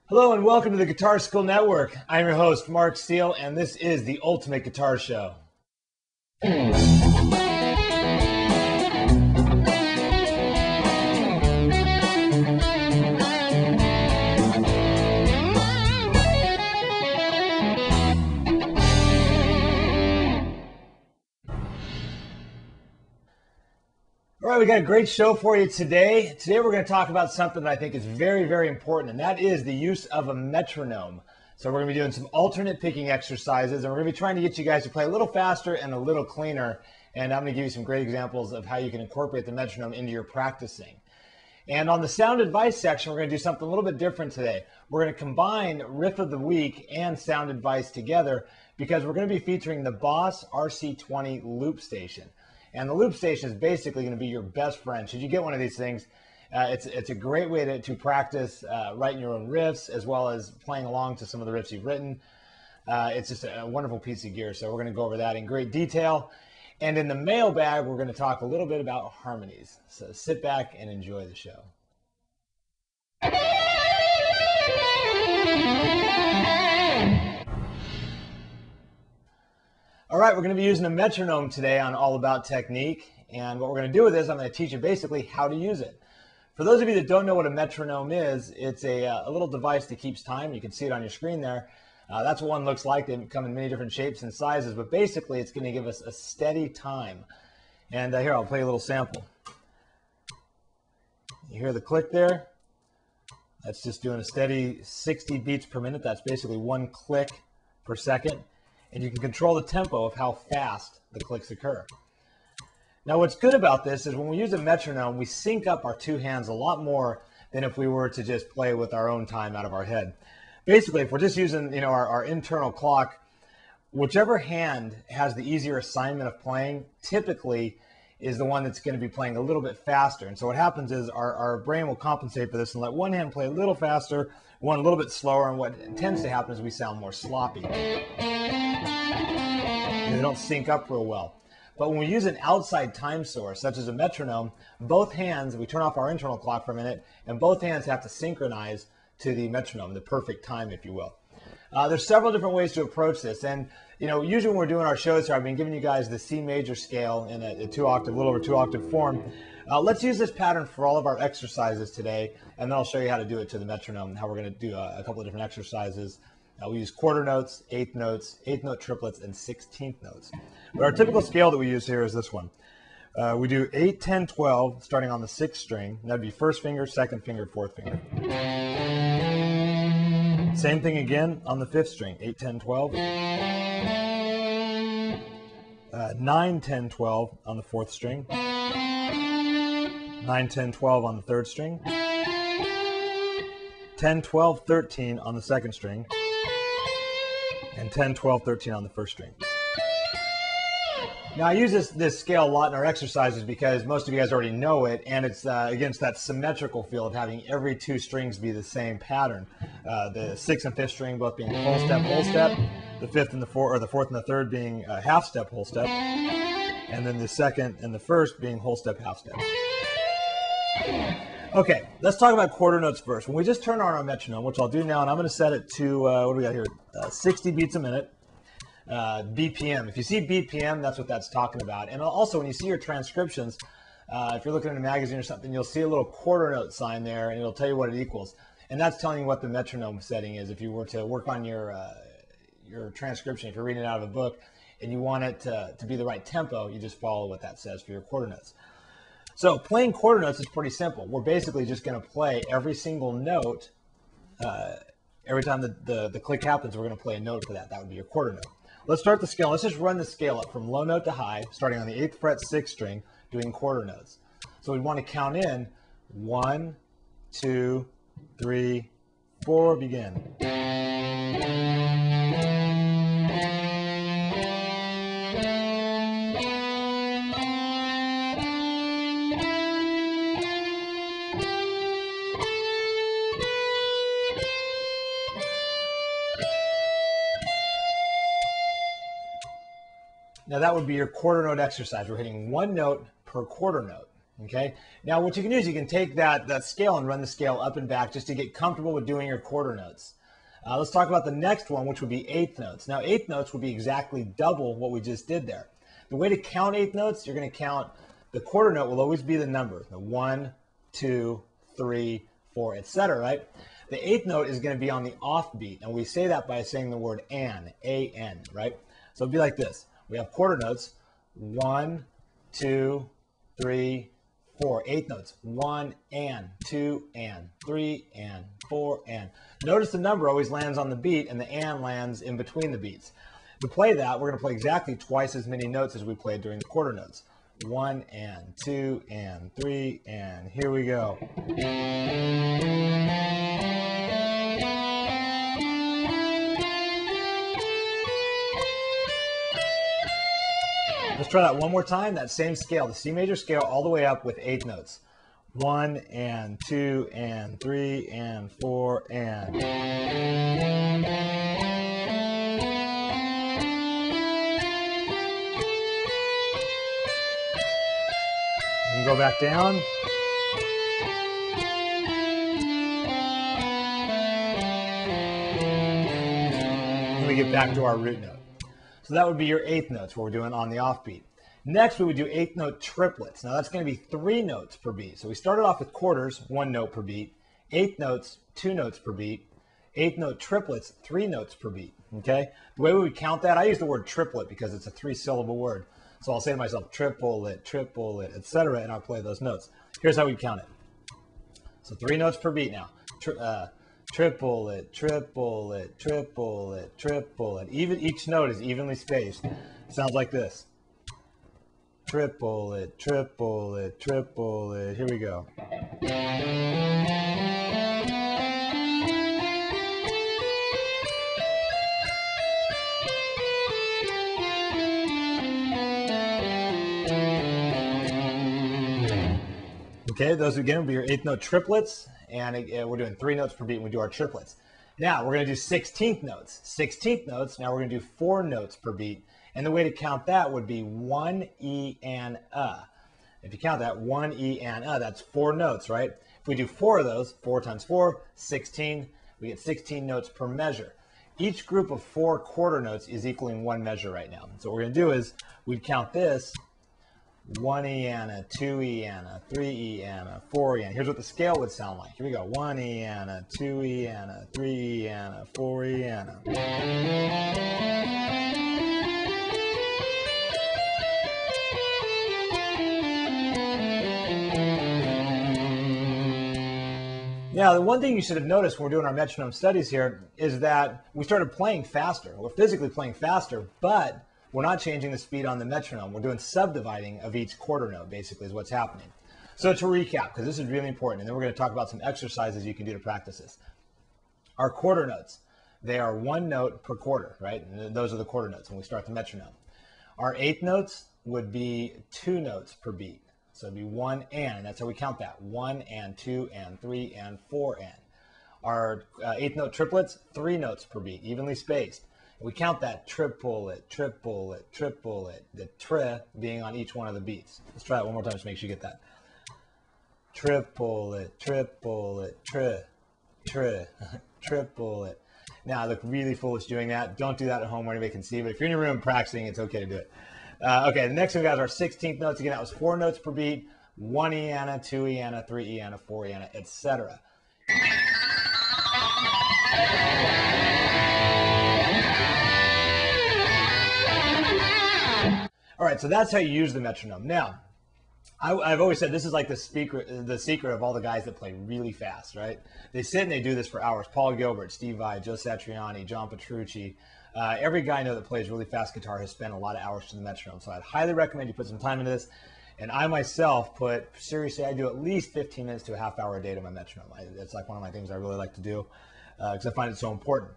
Hello and welcome to the Guitar School Network. I'm your host, Marc Seal, and this is the Ultimate Guitar Show. All right, we got a great show for you today. Today we're going to talk about something that I think is very, very important, and that is the use of a metronome. So we're going to be doing some alternate picking exercises, and we're going to be trying to get you guys to play a little faster and a little cleaner. And I'm going to give you some great examples of how you can incorporate the metronome into your practicing. And on the sound advice section, we're going to do something a little bit different today. We're going to combine Riff of the Week and sound advice together because we're going to be featuring the Boss RC20 loop station. And the loop station is basically going to be your best friend. Should you get one of these things, it's a great way to practice writing your own riffs as well as playing along to some of the riffs you've written. It's just a wonderful piece of gear. So we're going to go over that in great detail. And in the mailbag, we're going to talk a little bit about harmonies. So sit back and enjoy the show. All right, we're going to be using a metronome today on All About Technique. And what we're going to do with this, I'm going to teach you basically how to use it. For those of you that don't know what a metronome is, it's a little device that keeps time. You can see it on your screen there. That's what one looks like. They come in many different shapes and sizes, but basically it's going to give us a steady time. And here, I'll play a little sample. You hear the click there? That's just doing a steady 60 beats per minute. That's basically one click per second. And you can control the tempo of how fast the clicks occur. Now, what's good about this is when we use a metronome, we sync up our two hands a lot more than if we were to just play with our own time out of our head. Basically, if we're just using, our internal clock, whichever hand has the easier assignment of playing typically is the one that's going to be playing a little bit faster. And so what happens is our brain will compensate for this and let one hand play a little faster, one a little bit slower, and what tends to happen is we sound more sloppy. They don't sync up real well. But when we use an outside time source, such as a metronome, both hands, we turn off our internal clock for a minute, and both hands have to synchronize to the metronome, the perfect time, if you will. There's several different ways to approach this, and usually when we're doing our shows here, I've been giving you guys the C major scale in a little over two octave form. Let's use this pattern for all of our exercises today, and then I'll show you how to do it to the metronome, and how we're going to do a couple of different exercises. We use quarter notes, eighth notes, eighth note triplets, and 16th notes. But our typical scale that we use here is this one. We do 8, 10, 12, starting on the 6th string. That'd be first finger, second finger, fourth finger. Same thing again on the 5th string, 8, 10, 12. 9, 10, 12 on the 4th string. 9, 10, 12 on the 3rd string. 10, 12, 13 on the 2nd string. And 10, 12, 13 on the 1st string. Now I use this scale a lot in our exercises because most of you guys already know it, and it's against that symmetrical feel of having every two strings be the same pattern. The 6th and 5th string both being whole step, the 5th and the 4th, or the 4th and the 3rd being half step, whole step, and then the 2nd and the 1st being whole step, half step. Okay, let's talk about quarter notes first. When we just turn on our metronome, which I'll do now, and I'm going to set it to, what do we got here, 60 beats a minute, BPM. If you see BPM, that's what that's talking about. And also, when you see your transcriptions, if you're looking at a magazine or something, you'll see a little quarter note sign there, and it'll tell you what it equals. And that's telling you what the metronome setting is. If you were to work on your transcription, if you're reading it out of a book, and you want it to be the right tempo, you just follow what that says for your quarter notes. So playing quarter notes is pretty simple. We're basically just going to play every single note. Every time the click happens, we're going to play a note for that. That would be your quarter note. Let's start the scale. Let's just run the scale up from low note to high, starting on the 8th fret, 6th string, doing quarter notes. So we want to count in 1, 2, 3, 4, begin. Now that would be your quarter note exercise. We're hitting one note per quarter note. Okay. Now what you can do is you can take that scale and run the scale up and back just to get comfortable with doing your quarter notes. Let's talk about the next one, which would be eighth notes. Now eighth notes would be exactly double what we just did there. The way to count eighth notes, you're going to count the quarter note will always be the number, the 1, 2, 3, 4, etc. Right? The eighth note is going to be on the off beat, and we say that by saying the word an, A-N, right? So it'd be like this. We have quarter notes, 1, 2, 3, 4. Eighth notes, 1 and, 2 and, 3 and, 4 and. Notice the number always lands on the beat and the and lands in between the beats. To play that, we're going to play exactly twice as many notes as we played during the quarter notes. 1 and, 2 and, 3 and. Here we go. Let's try that one more time, that same scale, the C major scale, all the way up with eighth notes. 1 and 2 and 3 and 4 and. You can go back down. And we get back to our root note. So that would be your eighth notes, what we're doing on the offbeat. Next, we would do eighth note triplets. Now that's going to be 3 notes per beat. So we started off with quarters, 1 note per beat. Eighth notes, 2 notes per beat. Eighth note triplets, 3 notes per beat. Okay? The way we would count that, I use the word triplet because it's a 3-syllable word. So I'll say to myself, triplet, etc., and I'll play those notes. Here's how we count it. So 3 notes per beat now. Triplet, triplet, triplet, triplet. Even each note is evenly spaced. It sounds like this. Triplet, triplet, triplet. Here we go. Okay, those again will be your eighth note triplets. And we're doing 3 notes per beat when we do our triplets. Now we're going to do 16th notes. 16th notes, now we're going to do 4 notes per beat. And the way to count that would be 1 E and If you count that, 1 E and that's 4 notes, right? If we do 4 of those, 4 times 4, 16, we get 16 notes per measure. Each group of 4 quarter notes is equaling 1 measure right now. So what we're going to do is we'd count this 1 E and 2 E and 3 E and 4 E and. Here's what the scale would sound like. Here we go. 1 E and 2 E and 3 E and 4 E and. Now, the one thing you should have noticed when we're doing our metronome studies here is that we started playing faster. We're physically playing faster, but we're not changing the speed on the metronome. We're doing subdividing of each quarter note, basically, is what's happening. So to recap, because this is really important, and then we're going to talk about some exercises you can do to practice this. Our quarter notes, they are 1 note per quarter, right? And those are the quarter notes when we start the metronome. Our eighth notes would be 2 notes per beat. So it'd be 1 and that's how we count that. 1 and 2 and 3 and 4 and. Our eighth note triplets, 3 notes per beat, evenly spaced. We count that triplet, triplet, triplet, the tri being on each one of the beats. Let's try it one more time just to make sure you get that. Triplet, triplet, triplet. Now I look really foolish doing that. Don't do that at home where anybody can see, but if you're in your room practicing, it's okay to do it. Okay, the next one we got is our 16th notes. Again, that was 4 notes per beat, 1 Eana, 2 Eana, 3 Eana, 4 Eana, etc. All right, so that's how you use the metronome. Now, I've always said this is like the secret of all the guys that play really fast, right? They sit and they do this for hours. Paul Gilbert, Steve Vai, Joe Satriani, John Petrucci. Every guy I know that plays really fast guitar has spent a lot of hours to the metronome. So I'd highly recommend you put some time into this. And I myself seriously, I do at least 15 minutes to a half hour a day to my metronome. It's like one of my things I really like to do because I find it so important.